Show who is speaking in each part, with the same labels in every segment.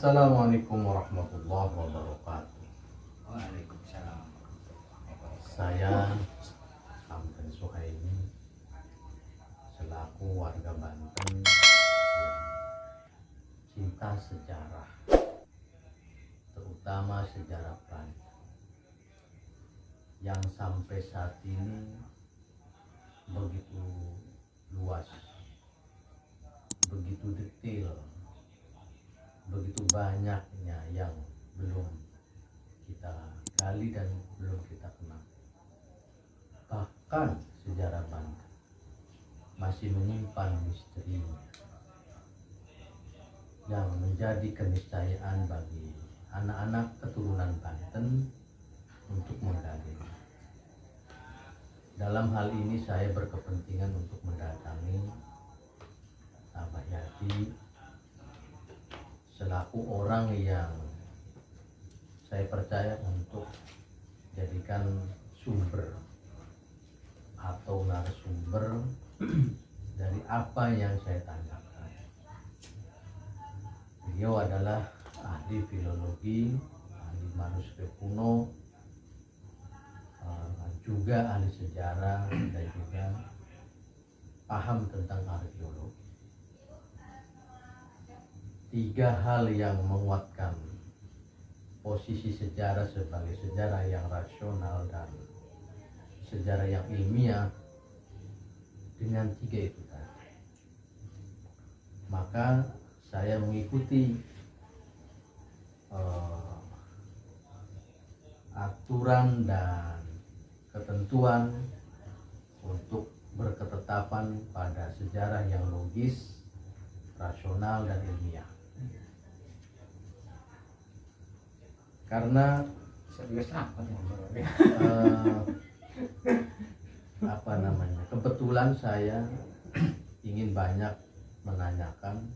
Speaker 1: Assalamualaikum warahmatullahi wabarakatuh.
Speaker 2: Waalaikumsalam.
Speaker 1: Saya Sampen Suhaimi selaku warga Banten yang cinta sejarah, terutama sejarah Banten, yang sampai saat ini begitu luas, begitu detail, begitu banyaknya yang belum kita gali dan belum kita kenal. Bahkan sejarah Banten masih menyimpan misterinya yang menjadi keniscayaan bagi anak-anak keturunan Banten untuk menggali. Dalam hal ini saya berkepentingan untuk mendatangi Abah Yadi selaku orang yang saya percaya untuk jadikan sumber atau narasumber dari apa yang saya tanyakan. Beliau adalah ahli filologi, ahli manuskrip kuno, juga ahli sejarah dan juga paham tentang arkeologi. Tiga hal yang menguatkan posisi sejarah sebagai sejarah yang rasional dan sejarah yang ilmiah dengan tiga itu tadi. Maka saya mengikuti aturan dan ketentuan untuk berketetapan pada sejarah yang logis, rasional dan ilmiah. Karena kebetulan saya ingin banyak menanyakan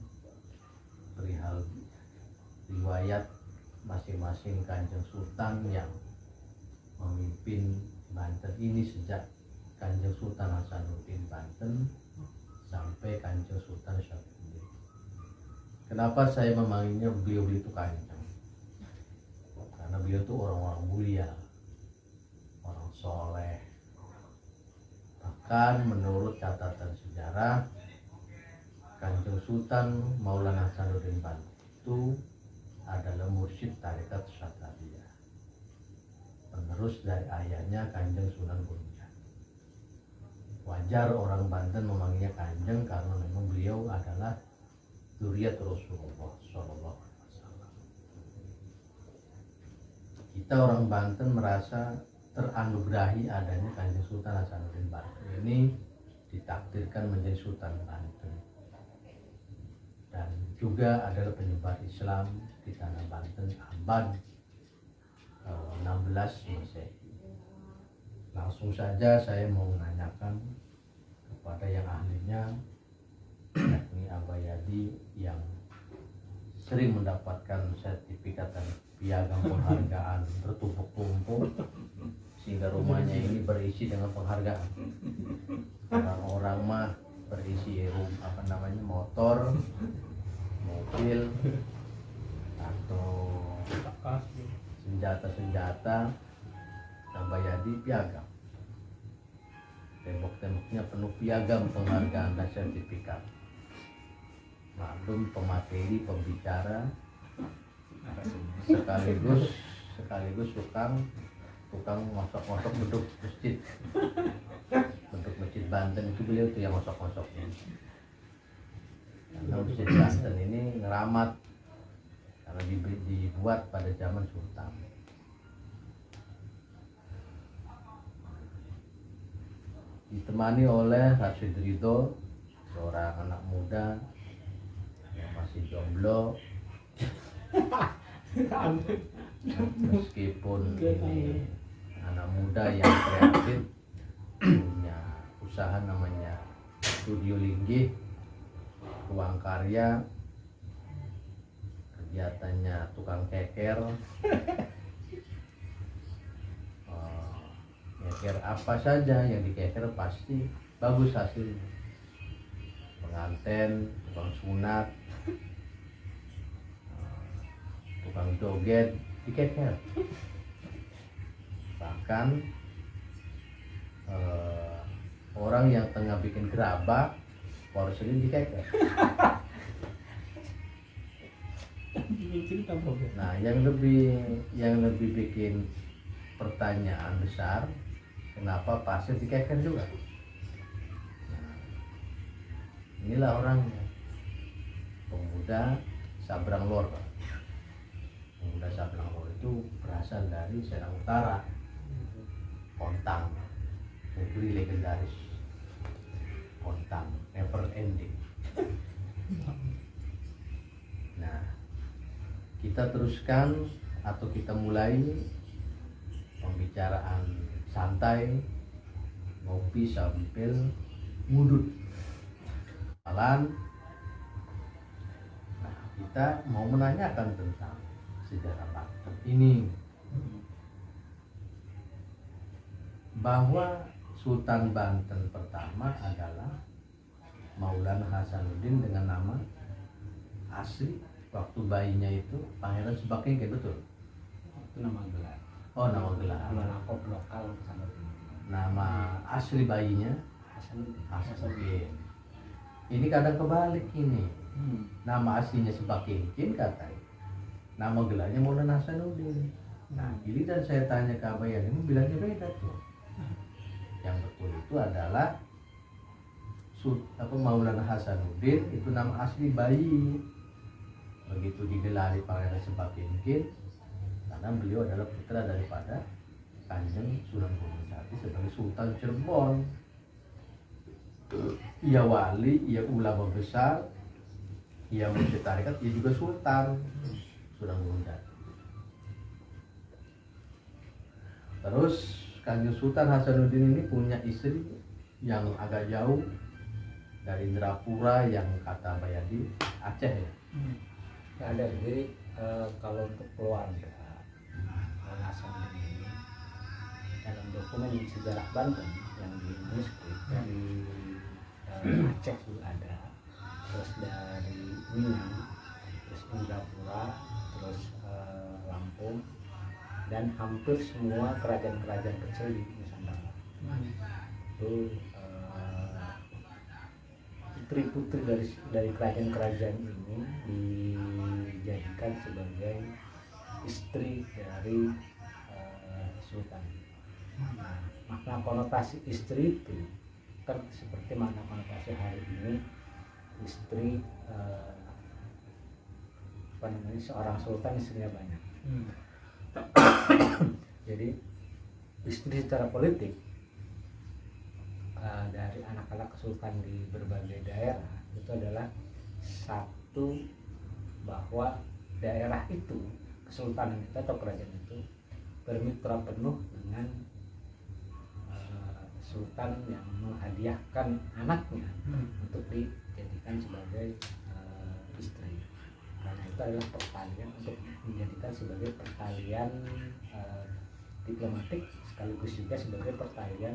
Speaker 1: perihal riwayat masing-masing Kanjeng Sultan yang memimpin Banten ini sejak Kanjeng Sultan Hasanuddin Banten sampai Kanjeng Sultan Syarifuddin. Kenapa saya memanggilnya beliau itu Kanjeng? Karena beliau itu orang-orang mulia, orang soleh. Bahkan menurut catatan sejarah, Kanjeng Sultan Maulana Hasanuddin Banten itu adalah mursyid tarekat Syadzaliyah, penerus dari ayahnya Kanjeng Sunan Gunung. Wajar orang Banten memanggilnya Kanjeng karena memang beliau adalah zuriat Rasulullah Shallallahu Alaihi Wasallam. Kita orang Banten merasa teranugerahi adanya Kanjeng Sultan Hasanuddin Banten ini ditakdirkan menjadi Sultan Banten dan juga adalah penyebar Islam di tanah Banten abad 16 Masehi. Langsung saja saya mau menanyakan kepada yang ahlinya, yakni Abah Yadi yang sering mendapatkan sertifikat dan piagam penghargaan bertumpuk-tumpuk sehingga rumahnya ini berisi dengan penghargaan. Orang-orang mah berisi motor, mobil atau senjata-senjata. Abah Yadi piagam, tembok-temboknya penuh piagam penghargaan dan sertifikat. Maklum pemateri, pembicara, sekaligus tukang mosok-mosok bentuk masjid Banten itu beliau tuh yang mosok-mosoknya. Karena masjid Banten ini ngeramat karena dibuat pada zaman Sultan. Ditemani oleh Rashid Ridho, seorang anak muda yang masih jomblo, meskipun ini anak muda yang kreatif, punya usaha namanya Studio Linggih, ruang karya, kegiatannya tukang keker, ngeker apa saja yang dikeker pasti bagus hasilnya. Pengantin, tukang sunat, tukang joget dikeker. Bahkan orang yang tengah bikin gerabak porselen dikeker. Nah, yang lebih bikin pertanyaan besar, kenapa pasir dikeker juga? Nah, inilah orangnya, pemuda Sabrang Lor. Pemuda Sabrang Lor itu berasal dari Serang Utara, Pontang, negeri legendaris, Pontang, never ending. Nah, kita teruskan atau kita mulai pembicaraan santai, ngopi sambil ngudut jalan. Nah, kita mau menanyakan tentang sejarah Banten ini, bahwa Sultan Banten pertama adalah Maulana Hasanuddin dengan nama asli waktu bayinya itu Pangeran Sebakengke, betul?
Speaker 2: Itu nama gelar.
Speaker 1: Oh, nama gelar.
Speaker 2: Nama lokal sama
Speaker 1: Nama asli bayinya Hasanuddin. Ini kadang kebalik ini. Nama aslinya Sebakengke katanya, nama gelarnya Maulana Hasanuddin. Nah, giliran saya tanya ke Abayan, ini bilangnya beda tuh. Yang betul itu adalah Maulana Hasanuddin itu nama asli bayi. Begitu digelari Pangeran Sebakengke karena beliau adalah putra daripada Kanjeng Sunan Gunung Jati sebagai Sultan Cirebon. Ia wali, ia ulama besar, ia mursyid tarekat, ia juga sultan Sunan Gunung Jati. Terus Kanjeng Sultan Hasanuddin ini punya istri yang agak jauh dari Indrapura, yang kata Bayadi Aceh ya.
Speaker 2: Ada. Jadi kalau untuk keluarga Hasanuddin ini dalam dokumen sejarah Banten yang di manuskrip dari Aceh juga ada, terus dari Minang, terus Indrapura, terus Lampung, dan hampir semua kerajaan-kerajaan kecil di Nusantara. Itu putri-putri dari kerajaan-kerajaan ini dijadikan sebagai istri dari sultan. Nah, makna konotasi istri itu kan seperti makna konotasi hari ini istri seorang sultan istrinya banyak. Jadi istri secara politik dari anak-anak sultan di berbagai daerah itu adalah satu, bahwa daerah itu, kesultanan itu atau kerajaan itu bermitra penuh dengan sultan yang menghadiahkan anaknya untuk dijadikan sebagai istri. Karena itu adalah pertalian, untuk dijadikan sebagai pertalian diplomatik, sekaligus juga sebagai pertalian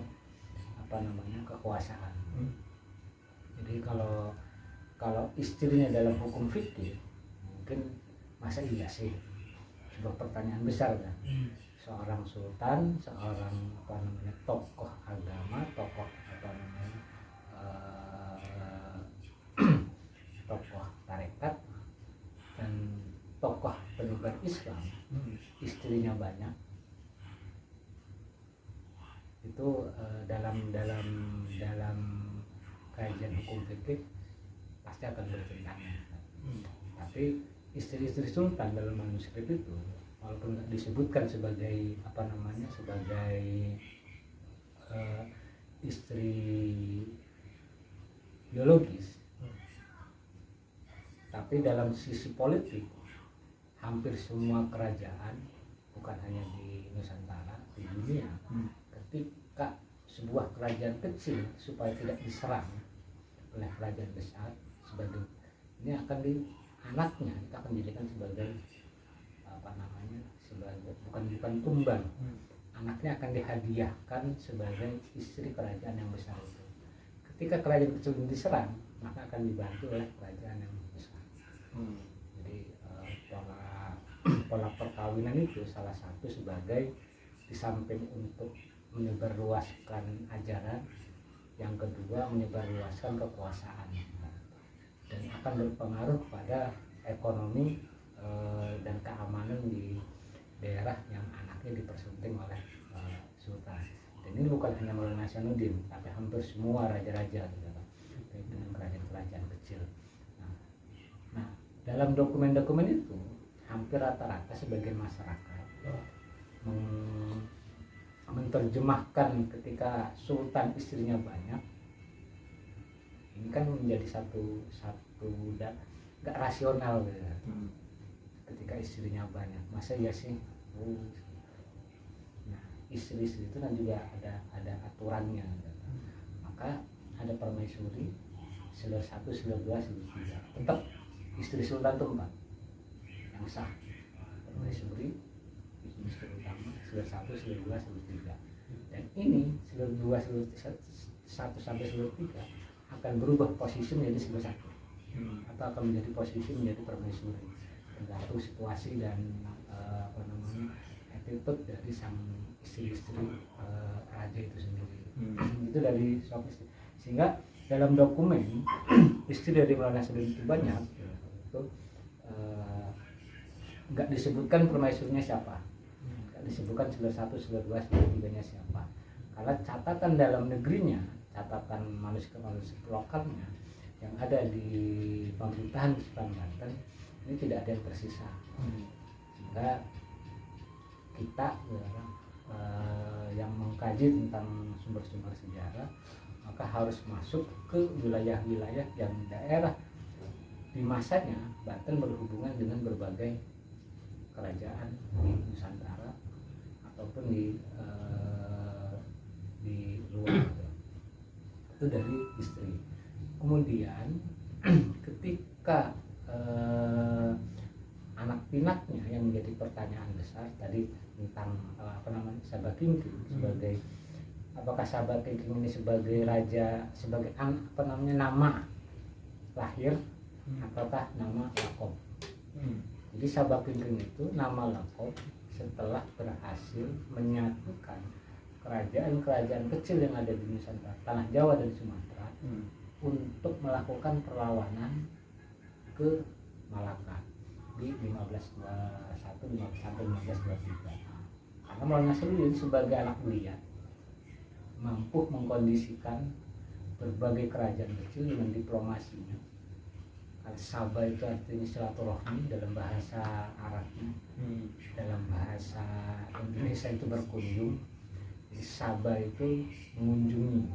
Speaker 2: kekuasaan. Jadi kalau istrinya dalam hukum fikih, mungkin masa iya sih, sebuah pertanyaan besar kan. Seorang sultan, seorang tokoh agama, tokoh tokoh tarekat dan tokoh penyebar Islam, istrinya banyak, itu dalam kajian hukum fikih pasti akan bertentangan. Tapi istri-istri sultan dalam manuskrip itu, walaupun nggak disebutkan sebagai sebagai istri biologis, tapi dalam sisi politik hampir semua kerajaan, bukan hanya di Nusantara, di dunia, ketika sebuah kerajaan kecil supaya tidak diserang oleh kerajaan besar, sebagai ini akan anaknya kita akan jadikan sebagai sebagai bukan tumbal, anaknya akan dihadiahkan sebagai istri kerajaan yang besar itu. Ketika kerajaan kecil diserang, maka akan dibantu oleh kerajaan yang besar. Jadi sekolah perkawinan itu salah satu sebagai di samping untuk menyebarluaskan ajaran, yang kedua menyebarluaskan kekuasaan, dan akan berpengaruh pada ekonomi dan keamanan di daerah yang anaknya dipersunting oleh sultan. Dan ini bukan hanya Maulana Hasanuddin, tapi hampir semua raja-raja gitu, dengan kerajaan-kerajaan kecil. Nah, dalam dokumen-dokumen itu hampir rata-rata sebagian masyarakat menerjemahkan ketika sultan istrinya banyak, ini kan menjadi satu nggak rasional gitu. Ketika istrinya banyak, masa ya sih? Nah, istri-istri itu kan juga ada aturannya gitu. Maka ada permaisuri, selir 1, selir 2, selir 3. Tetap istri sultan itu 4 yang sah. Permaisuri, istri utama, selir 1, selir 2, selir 3. Dan ini selir 2, selir 1 sampai selir 3 akan berubah posisi menjadi selir 1, atau akan menjadi posisi menjadi permaisuri, tergantung situasi dan attitude dari sang istri-istri raja itu sendiri. Itu dari suami istri. Sehingga dalam dokumen istri dari Maulana Hasanuddin itu banyak, itu nggak disebutkan permaisurinya siapa, nggak disebutkan selir 1, selir 2, selir 3-nya siapa, karena catatan dalam negerinya, catatan manuskrip lokalnya yang ada di pemerintahan Sultan Banten ini tidak ada yang tersisa. Sehingga kita yang mengkaji tentang sumber-sumber sejarah maka harus masuk ke wilayah-wilayah yang daerah di masanya Banten berhubungan dengan berbagai kerajaan di Nusantara ataupun di luar. Itu dari istri. Kemudian ketika anak pinaknya yang menjadi pertanyaan besar tadi tentang Sabah Kingking sebagai apakah Sabah Kingking ini sebagai raja, sebagai nama lahir ataukah nama lakob. Jadi Sabah Kingking itu nama lakob setelah berhasil menyatukan kerajaan-kerajaan kecil yang ada di Nusantara, Tanah Jawa dan Sumatera untuk melakukan perlawanan ke Malaka di 1521 sampai 1523. Karena Maulana Hasanuddin sebagai anak beliau mampu mengkondisikan berbagai kerajaan kecil dengan diplomasinya. Karena Sabah itu artinya silaturahmi dalam bahasa Arabnya, dalam bahasa Indonesia itu berkunjung. Jadi Sabah itu mengunjungi,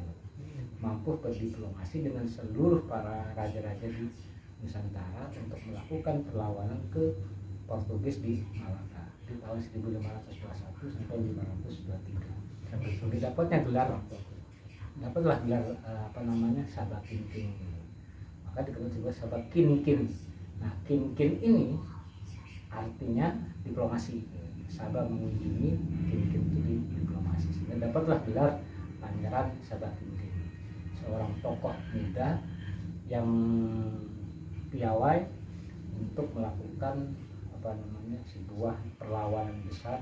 Speaker 2: mampu berdiplomasi dengan seluruh para raja-raja di Nusantara untuk melakukan perlawanan ke Portugis di Malaka di tahun 1521 sampai 1523. Dapatlah gelar Sabah Kingking. Maka dikenal juga Sabah Kinkin. Nah, Kinkin ini artinya diplomasi. Sabah mengunjungi, Kinkin itu diplomasi. Sehingga dapatlah gelar Pangeran Sabah Kingking. Seorang tokoh muda yang piawai untuk melakukan sebuah perlawanan besar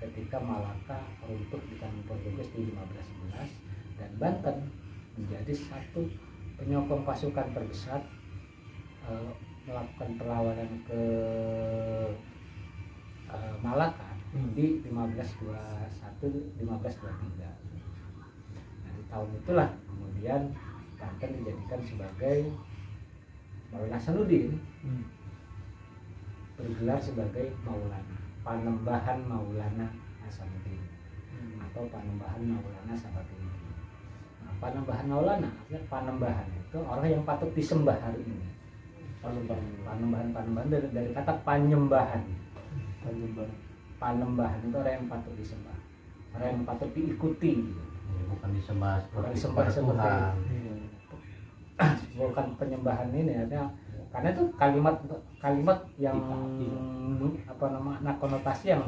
Speaker 2: ketika Malaka runtuh di tangan Portugis di 1511 dan Banten menjadi satu penyokong pasukan terbesar melakukan perlawanan ke Malaka di 1521-1523. Nah, di tahun itulah kemudian Banten dijadikan sebagai Maulana Hasanuddin bergelar sebagai Maulana, Panembahan Maulana Hasanuddin atau Panembahan Maulana Sabah Kingking. Nah, Panembahan Maulana artinya panembahan itu orang yang patut disembah hari ini. Panembahan dari kata panyembahan. Panembahan itu orang yang patut disembah, orang yang patut diikuti.
Speaker 1: Bukan disembah
Speaker 2: seperti Tuhan. Bukan penyembahan ini ada, karena itu kalimat yang konotasi yang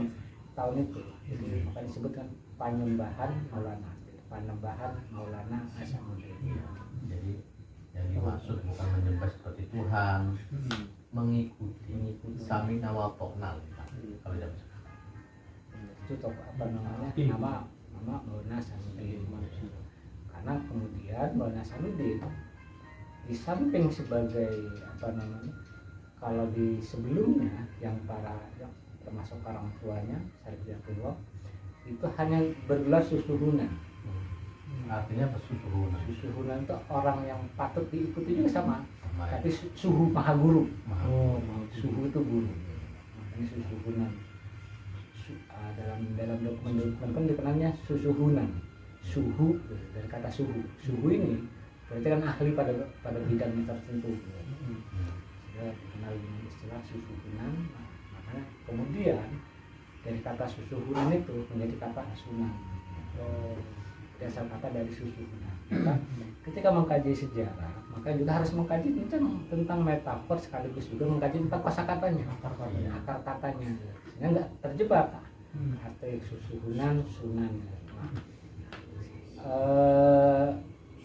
Speaker 2: tahun itu. Jadi maka disebutkan Panembahan Maulana, Panembahan Maulana Hasanuddin.
Speaker 1: Jadi yang dimaksud bukan menyembah seperti Tuhan, mengikuti
Speaker 2: Mengikuti.
Speaker 1: Samina wa Ta'na kalau zaman sekarang.
Speaker 2: Itu tokoh apa namanya, nama Maulana Hasanuddin. Karena kemudian Maulana Hasanuddin di samping sebagai apa namanya, kalau di sebelumnya yang termasuk orang tuanya Syarif Hidayatullah itu hanya bergelar susuhunan.
Speaker 1: Artinya pesusuhunan.
Speaker 2: Susuhunan itu orang yang patut diikuti juga sama,
Speaker 1: Sama ya.
Speaker 2: tapi suhu maha guru.
Speaker 1: Maha.
Speaker 2: Suhu itu guru, makanya susuhunan. Dalam dokumen kan dikenalnya susuhunan, suhu dari kata suhu ini berarti kan ahli pada bidang tertentu. Ya, dikenal dengan istilah susuhunan. Makanya kemudian dari kata susuhunan itu menjadi kata sunan. Dasar kata dari susuhunan. Maka ketika mengkaji sejarah, maka juga harus mengkaji tentang metafor sekaligus juga mengkaji tentang kosakatanya, akar katanya, sehingga nggak terjebak arti susuhunan sunan.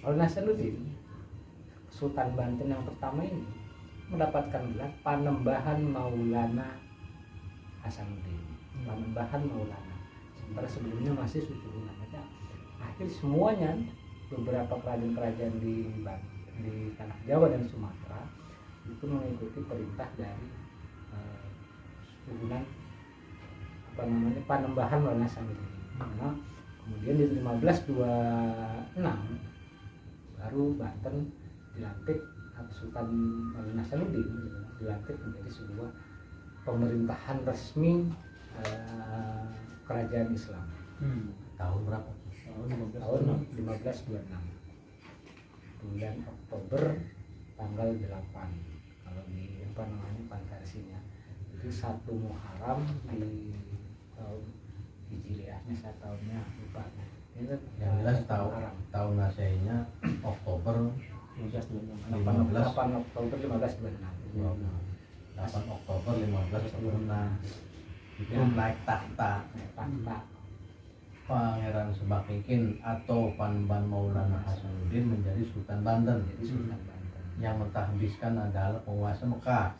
Speaker 2: Maulana Hasanuddin, Sultan Banten yang pertama ini mendapatkan gelar Panembahan Maulana Hasanuddin. Panembahan Maulana. Sementara sebelumnya masih susuhunan. Akhir semuanya beberapa kerajaan-kerajaan di tanah Jawa dan Sumatera itu mengikuti perintah dari susuhunan apa namanya Panembahan Maulana Hasanuddin. Karena kemudian di 1526 baru Banten dilantik Sultan Maulana Hasanuddin dilantik menjadi sebuah pemerintahan resmi kerajaan Islam.
Speaker 1: Tahun berapa?
Speaker 2: Tahun 1526 bulan Oktober tanggal 8 kalau di apa namanya Pancasila. Jadi 1 Muharram di tahun Hijriahnya, saya tahunnya lupa. Ini kan
Speaker 1: Yang jelas tahun Masehinya Oktober
Speaker 2: 8 Oktober 1526.
Speaker 1: 8 Oktober 1526 itu naik tahta Pangeran Sebakingkin atau Panembahan Maulana Hasanuddin menjadi Sultan Banten. Yang mentahbiskan adalah penguasa Mekah.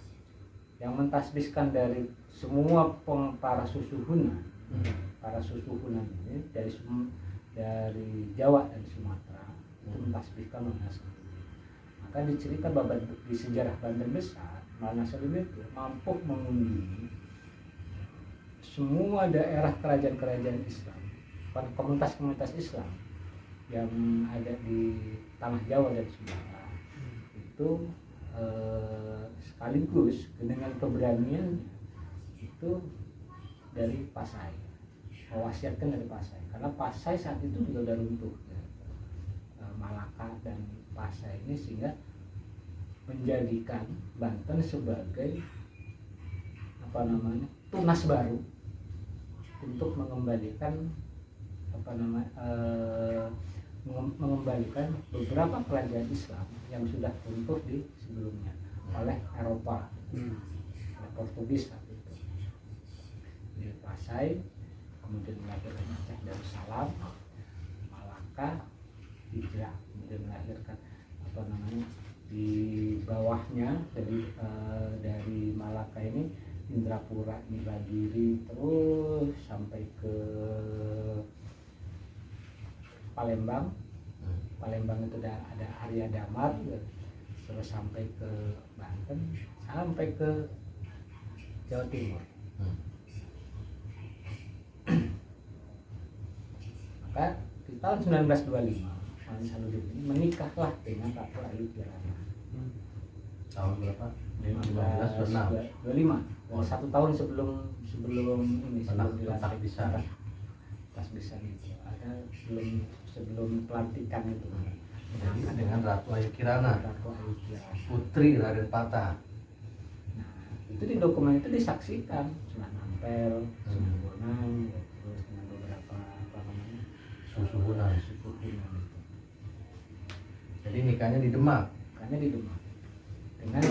Speaker 2: Yang mentasbiskan dari semua para susuhunan, ini dari Jawa dan Sumatera itu mentasbiskan Maulana Hasanuddin. Maka diceritakan bahwa di sejarah Banten besar, Maulana Hasanuddin itu mampu mengunjungi semua daerah kerajaan-kerajaan Islam, komunitas-komunitas Islam yang ada di tanah Jawa dan Sumatera itu sekaligus dengan keberanian itu dari Pasai, mewasiatkan dari Pasai, karena Pasai saat itu juga sudah runtuh ya. Malaka dan Pasai ini sehingga menjadikan Banten sebagai apa namanya tunas baru untuk mengembalikan mengembalikan beberapa kerajaan Islam yang sudah runtuh di sebelumnya oleh Eropa, oleh Portugis saat itu. Di Pasai, kemudian melahirkan Aceh Darussalam, Malaka, Hijrah, kemudian melahirkan apa namanya di bawahnya dari Malaka ini Indrapura, Nibagiri, terus sampai ke Palembang. Palembang itu ada Arya Damar, terus sampai ke Banten, sampai ke Jawa Timur. Maka di tahun 1925 Maulana Hasanuddin ini menikahlah dengan Ratu Ayu Kirana.
Speaker 1: Tahun berapa?
Speaker 2: 1525. 1 tahun sebelum ini dilantik
Speaker 1: bisa
Speaker 2: itu ada sebelum pelantikan itu.
Speaker 1: Jadi dengan Ratu Ayu Kirana, putri Raden Patah.
Speaker 2: Nah, itu di dokumen itu disaksikan Sunan Ampel, Sunan Bonang, terus dengan beberapa apa namanya
Speaker 1: susuhunan
Speaker 2: itu.
Speaker 1: Jadi nikahnya di Demak.
Speaker 2: Dengan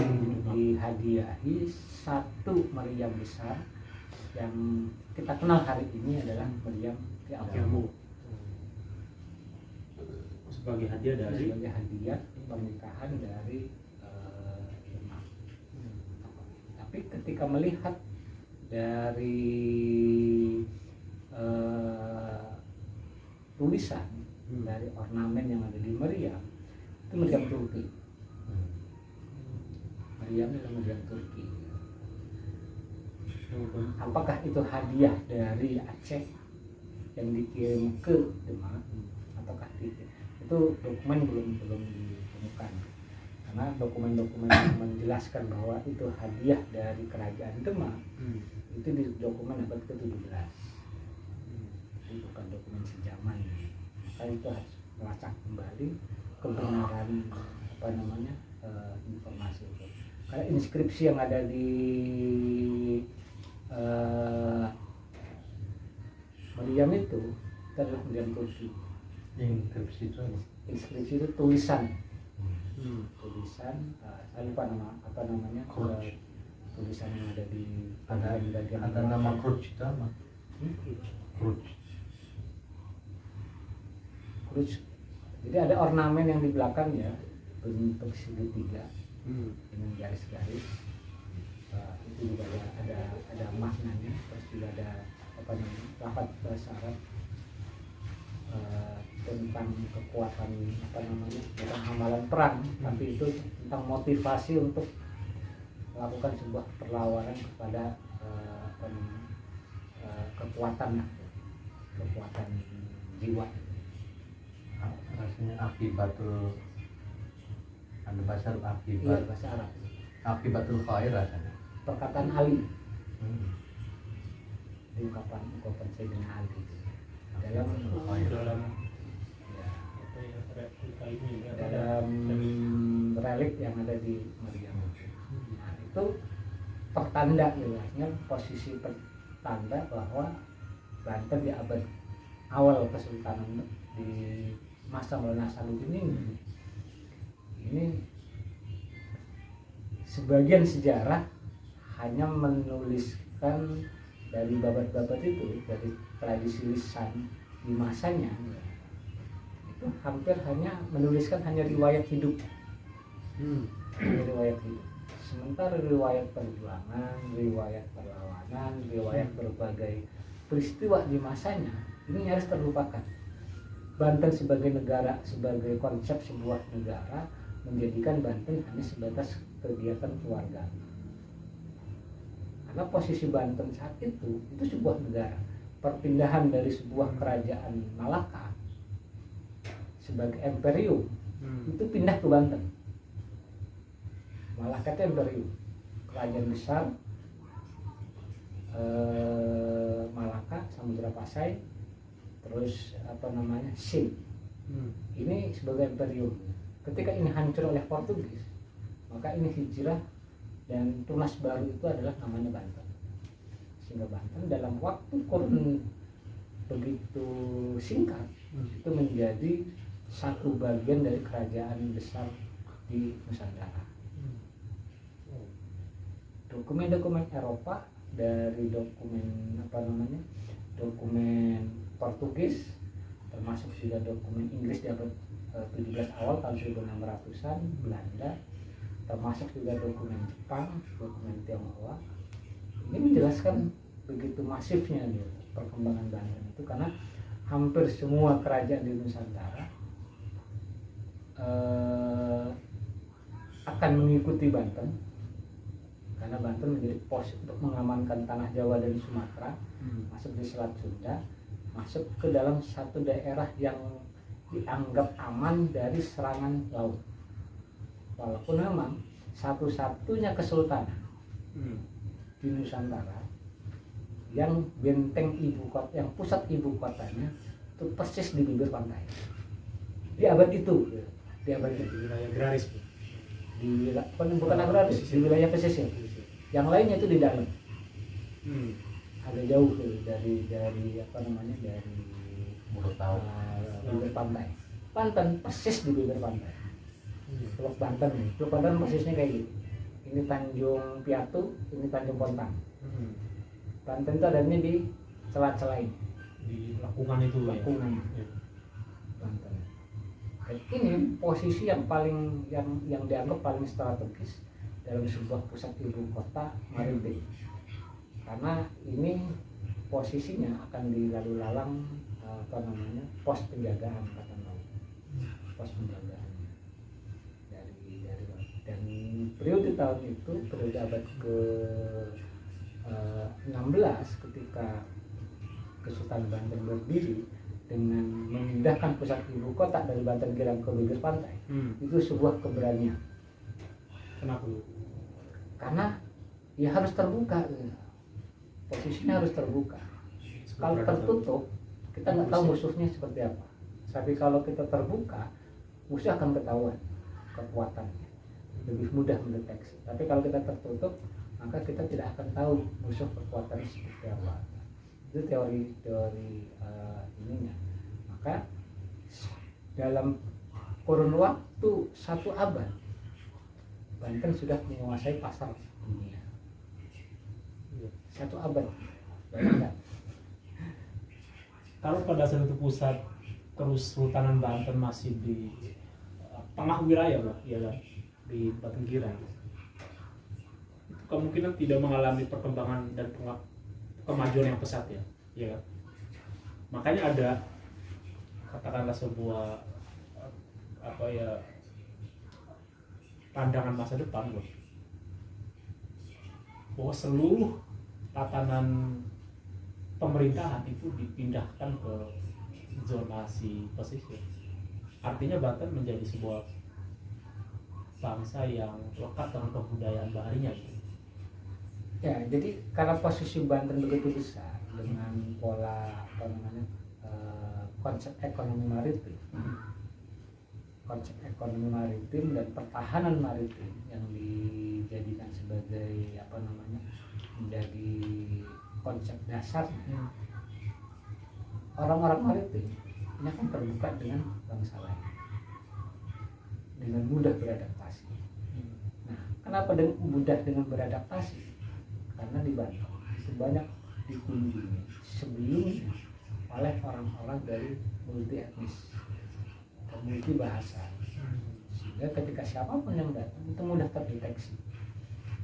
Speaker 2: dihadiahi 1 meriam besar yang kita kenal hari ini adalah meriam Ki-Ageng.
Speaker 3: Sebagai hadiah
Speaker 2: pernikahan dari Demak. tapi ketika melihat dari tulisan dari ornamen yang ada di meriam, itu meriam Turki. Meriam adalah meriam Turki. Apakah itu hadiah dari Aceh yang dikirim ke Demak ataukah tidak? Itu dokumen belum ditemukan, karena dokumen-dokumen yang menjelaskan bahwa itu hadiah dari kerajaan Demak itu di dokumen abad ke-17. Itu bukan dokumen sejaman. Maka itu harus melacak kembali kebenaran informasi itu. Karena inskripsi yang ada di meriam itu adalah meriam Turki. Inskripsi itu tulisan. Tulisan, saya lupa namanya. Tulisan yang ada di bagian
Speaker 1: ada nama Kruj itu apa? Kruj.
Speaker 2: Jadi ada ornamen yang di belakangnya bentuk segitiga dengan garis-garis. Itu juga ada maknanya, terus juga ada lafaz bahasa Arab tentang kekuatan bukan amalan perang, tapi itu tentang motivasi untuk melakukan sebuah perlawanan kepada kekuatan jiwa.
Speaker 1: Rasanya akibatul ada bahasa
Speaker 2: Iya, bahasa Arab.
Speaker 1: Akibatul khair rasanya.
Speaker 2: Perkataan Ali. Di ungkapan Sayyidina Ali dalam relik yang ada di meriam. Nah, itu pertanda jelasnya, posisi pertanda bahwa Banten di abad awal Kesultanan di masa Maulana Hasanuddin ini sebagian sejarah hanya menuliskan dari babat-babat itu, dari tradisi lisan di masanya, itu hampir hanya menuliskan hanya riwayat hidup. Riwayat hidup. Sementara riwayat perjuangan, riwayat perlawanan, riwayat berbagai peristiwa di masanya ini nyaris terlupakan. Banten sebagai negara, sebagai konsep sebuah negara, menjadikan Banten hanya sebatas kegiatan keluarga. Karena posisi Banten saat itu sebuah negara. Perpindahan dari sebuah kerajaan Malaka sebagai imperium itu pindah ke Banten. Malaka itu imperium, kerajaan besar, Malaka, Samudra Pasai, terus Sin. Ini sebagai imperium. Ketika ini hancur oleh Portugis, maka ini hijrah dan tunas baru itu adalah namanya Banten. Sehingga Banten dalam waktu kurun begitu singkat itu menjadi satu bagian dari kerajaan besar di Nusantara. Dokumen-dokumen Eropa dari dokumen Portugis, termasuk juga dokumen Inggris di abad 17 awal tahun 1600-an, Belanda, termasuk juga dokumen Jepang, dokumen Tionghoa. Ini menjelaskan begitu masifnya perkembangan Banten itu, karena hampir semua kerajaan di Nusantara akan mengikuti Banten, karena Banten menjadi pos untuk mengamankan tanah Jawa dan Sumatera, masuk di Selat Sunda, masuk ke dalam satu daerah yang dianggap aman dari serangan laut. Walaupun memang satu-satunya kesultanan di Nusantara yang benteng ibu kota, yang pusat ibu kotanya itu persis di bibir pantai. Di abad itu, di
Speaker 3: wilayah agraris,
Speaker 2: bukan agraris, di wilayah pesisir. Yang lainnya itu di dalam, agak jauh dari
Speaker 1: mulut tahu
Speaker 2: bibir pantai. Banten persis di bibir pantai. Teluk Banten persisnya kayak gitu. Ini Tanjung Piatu, ini Tanjung Pontang. Banten itu adanya di celah-celah ini,
Speaker 3: di lakungan itu.
Speaker 2: Lakungan.
Speaker 3: Ya.
Speaker 2: Banten. Dan ini posisi yang paling yang dianggap paling strategis dalam sebuah pusat ibu kota maritim, karena ini posisinya akan di lalu lalang pos penjagaan angkatan laut, pos penjagaan dari laut. Dan periode tahun itu, periode abad ke 16 ketika Kesultanan Banten berdiri dengan memindahkan pusat ibu kota dari Banten Gilang ke bibir pantai, itu sebuah keberanian.
Speaker 3: Kenapa?
Speaker 2: Karena ya harus terbuka, posisinya harus terbuka. Kalau tertutup, kita nggak tahu musuhnya seperti apa. Tapi kalau kita terbuka, musuh akan ketahuan kekuatannya, lebih mudah mendeteksi. Tapi kalau kita tertutup, maka kita tidak akan tahu musuh kekuatannya seperti apa. Itu teori ininya. Maka dalam kurun waktu 1 abad, Banten sudah menguasai pasar dunia. 1 abad. Bayangkan.
Speaker 3: Kalau pada saat itu pusat Kesultanan Banten masih di tengah wilayah, Pak, ya kan, di Banten Gilang, itu kemungkinan tidak mengalami perkembangan dan kemajuan yang pesat, ya kan? Makanya ada, katakanlah, sebuah pandangan masa depan, Bos, bahwa seluruh tatanan pemerintahan itu dipindahkan ke zonasi pesisir. Artinya Banten menjadi sebuah bangsa yang lekat dengan kebudayaan baharinya.
Speaker 2: Ya, jadi karena posisi Banten begitu besar dengan pola konsep ekonomi maritim, dan pertahanan maritim yang dijadikan sebagai menjadi konsep dasarnya, orang-orang maritim ini akan terbuka dengan bangsa lain dengan mudah beradaptasi. Nah, kenapa mudah dengan beradaptasi? Karena di Banten itu banyak dikunjungi sebelumnya oleh orang-orang dari multi etnis dan multi bahasa, sehingga ketika siapapun yang datang itu mudah terdeteksi.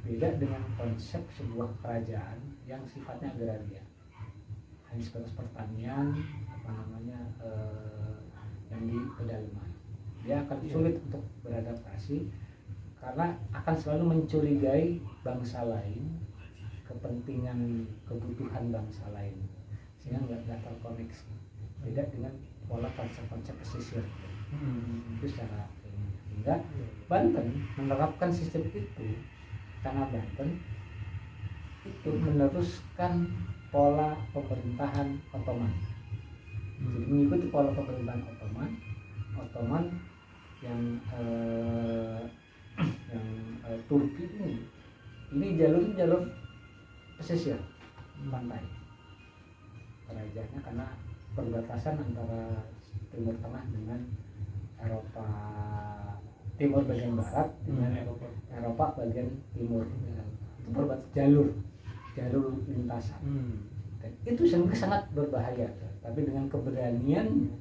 Speaker 2: Beda dengan konsep sebuah kerajaan yang sifatnya agraria, hanya sebatas pertanian, yang di pedalaman. Dia akan sulit untuk beradaptasi karena akan selalu mencurigai bangsa lain, kepentingan, kebutuhan bangsa lain, sehingga nggak terkoneksi. Beda dengan pola konsep-konsep pesisir. Itu secara sehingga Banten menerapkan sistem itu karena Banten itu meneruskan pola pemerintahan Ottoman. Jadi mengikuti pola pemerintahan Ottoman yang Turki ini jalur pesisir pantai kerajaannya, karena perbatasan antara Timur Tengah dengan Eropa Timur bagian barat dengan Eropa bagian timur. Itu perbatasan jalur lintasan. Dan itu sangat berbahaya. Tapi dengan keberanian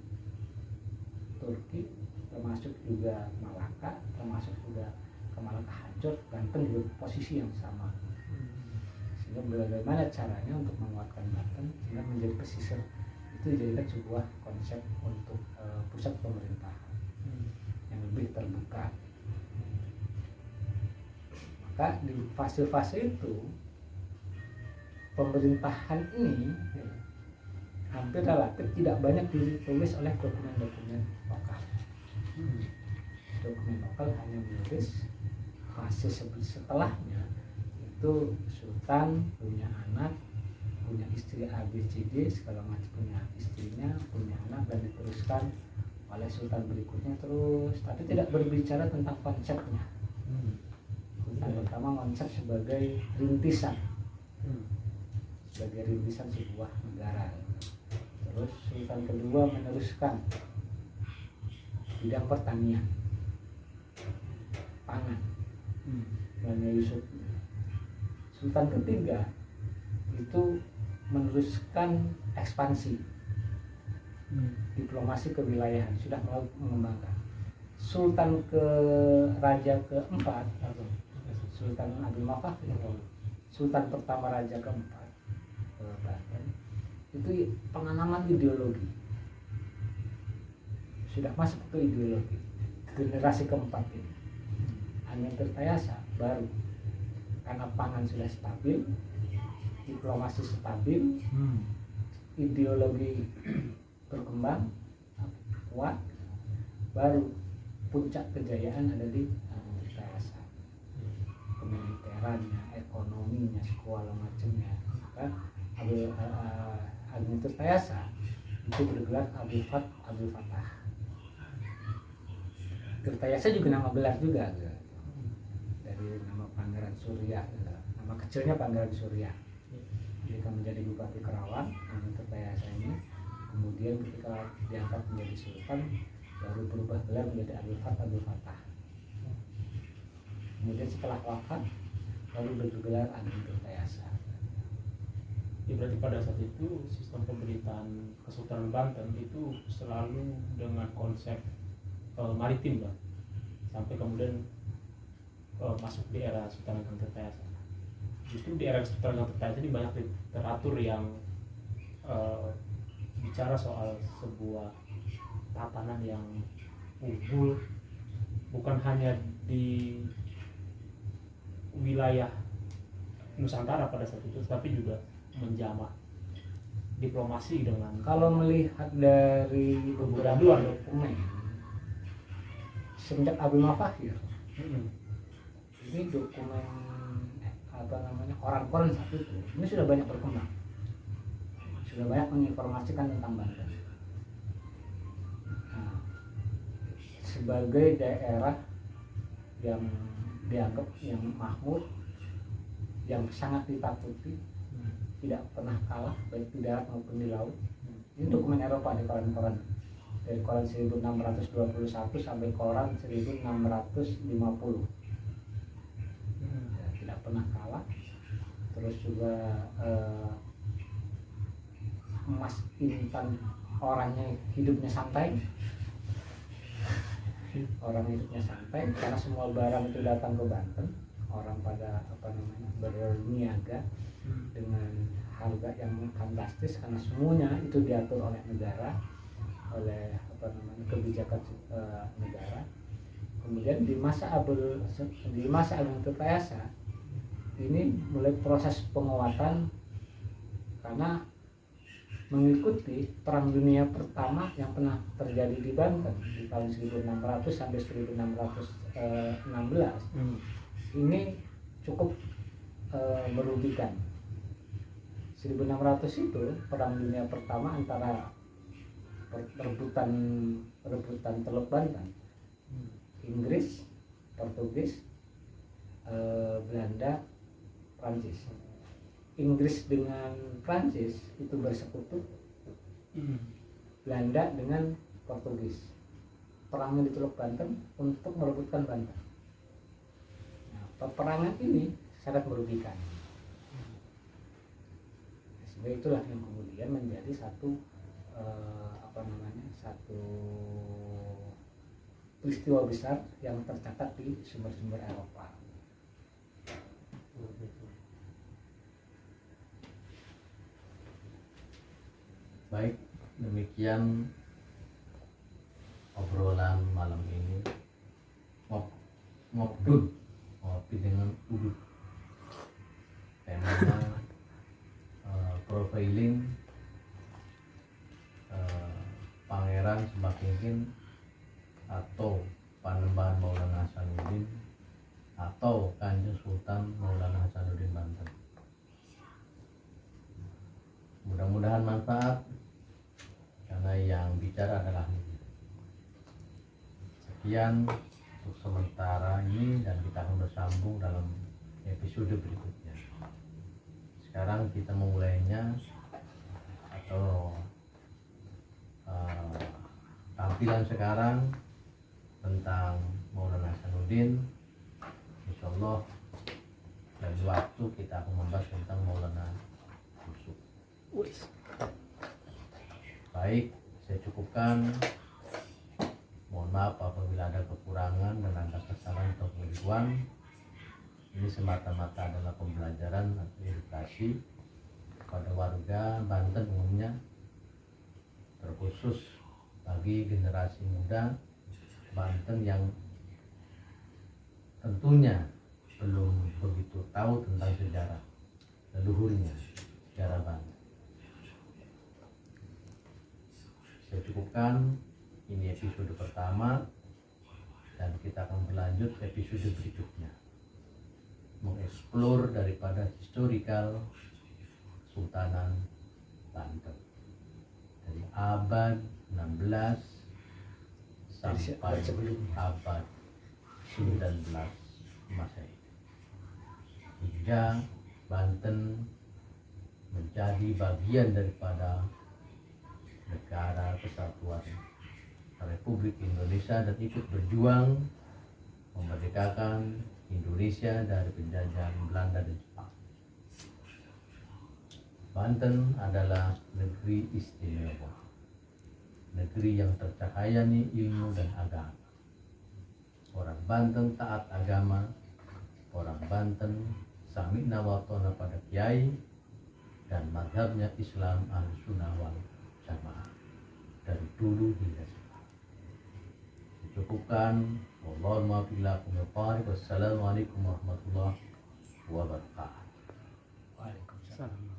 Speaker 2: Turki, termasuk juga Malaka, termasuk juga ke Malaka hancur, Banten juga posisi yang sama. Sehingga bagaimana caranya untuk menguatkan Banten sehingga menjadi pesisir itu dijadikan sebuah konsep untuk pusat pemerintahan yang lebih terbuka. Maka di fase-fase itu pemerintahan ini hampir relatif tidak banyak ditulis oleh dokumen-dokumen lokal. Dokumen lokal hanya menulis fase setelahnya, itu sultan punya anak, punya istri A, B, C, D, segala macam, punya istrinya, punya anak, dan diteruskan oleh sultan berikutnya terus, tapi tidak berbicara tentang konsepnya. Sultan pertama konsep sebagai rintisan, sebagai rintisan sebuah negara. Terus sultan kedua meneruskan bidang pertanian, pangan, Bani Yusuf. Sultan ketiga itu meneruskan ekspansi, diplomasi kewilayahan, sudah mengembangkan. Sultan raja keempat, Sultan Abdul Mafahir, Sultan pertama Raja keempat Banten, itu penanaman ideologi sudah masuk ke ideologi generasi keempat ini. Angin Tirtayasa baru, karena pangan sudah stabil, diplomasi stabil, ideologi berkembang kuat, baru puncak kejayaan ada di Angin Tirtayasa. Kemiliterannya, ekonominya, segala macamnya. Maka Angin Tirtayasa itu bergelar Abdul Fattah. Tirtayasa juga nama gelar juga, dari nama Pangeran Surya, nama kecilnya Pangeran Surya. Ketika menjadi Bupati Kerawang, Angin Tirtayasa ini kemudian ketika diangkat menjadi Sultan baru berubah gelar menjadi Abdul Fattah. Kemudian setelah wafat baru bergelar Angin Tirtayasa.
Speaker 3: Ya, berarti pada saat itu sistem pemerintahan Kesultanan Banten itu selalu dengan konsep maritim, Bang, sampai kemudian masuk di era Sultan Ageng Tirtayasa. Justru di era Sultan Ageng Tirtayasa ini banyak literatur yang bicara soal sebuah tatanan yang unggul, bukan hanya di wilayah Nusantara pada saat itu, tapi juga menjamak diplomasi dengan,
Speaker 2: Kalau melihat dari beberapa dokumen semenjak Abdul Mafahir, ini dokumen koran-koran saat itu ini sudah banyak berkembang, sudah banyak menginformasikan tentang Banten. Nah, sebagai daerah yang dianggap yang makmur, yang sangat ditakuti, tidak pernah kalah baik di darat maupun di laut. Ini dokumen Eropa di koran-koran, dari koran 1621 sampai koran 1650. Ya, tidak pernah kalah. Terus juga emas intan, orangnya hidupnya santai, orang hidupnya santai karena semua barang itu datang ke Banten. Orang pada berniaga dengan harga yang fantastis karena semuanya itu diatur oleh negara, oleh kebijakan negara. Kemudian di masa Ageng Tirtayasa ini mulai proses penguatan karena mengikuti Perang Dunia Pertama yang pernah terjadi di Banten di tahun 1600 sampai 1616. Ini cukup merugikan. 1600 itu Perang Dunia Pertama antara rebutan Teluk Banten, Inggris, Portugis, Belanda, Prancis. Inggris dengan Prancis itu bersekutu, Belanda dengan Portugis. Perangnya di Teluk Banten untuk merebutkan Banten. Nah, peperangan ini sangat merugikan. Sehingga itulah yang kemudian menjadi satu satu peristiwa besar yang tercatat di sumber-sumber Eropa.
Speaker 1: Baik, demikian obrolan malam ini. Ngopi dengan udut. Temanya profiling Pangeran Sembakingkin atau Panembahan Maulana Hasanuddin atau Kanjeng Sultan Maulana Hasanuddin Banten. Mudah-mudahan manfaat karena yang bicara adalah ahli. Sekian untuk sementara ini dan kita akan bersambung dalam episode berikutnya. Sekarang kita memulainya atau tampilan sekarang tentang Maulana Hasanuddin. Insyaallah dan waktu kita akan membahas tentang Maulana Yusuf. Baik, saya cukupkan. Mohon maaf apabila ada kekurangan dan ada kesalahan atau keliruan. Ini semata-mata adalah pembelajaran atau edukasi kepada warga Banten umumnya, terkhusus bagi generasi muda Banten yang tentunya belum begitu tahu tentang sejarah leluhurnya, sejarah Banten. Saya cukupkan, ini episode pertama, dan kita akan berlanjut episode berikutnya, mengeksplor daripada historical Kesultanan Banten dari abad 16 sampai abad 19 Masehi, hingga Banten menjadi bagian daripada negara kesatuan Republik Indonesia dan ikut berjuang memerdekakan Indonesia dari penjajahan Belanda dan Jepang. Banten adalah negeri istimewa, negeri yang tercahayai ilmu dan agama. Orang Banten taat agama, orang Banten sami'na wa ta'na pada kiai, dan mazhabnya Islam Ahlussunnah wal Jamaah dari dulu hingga sekarang. Cukupkan. Wassalamualaikum warahmatullahi wabarakatuh.
Speaker 2: Waalaikumsalam.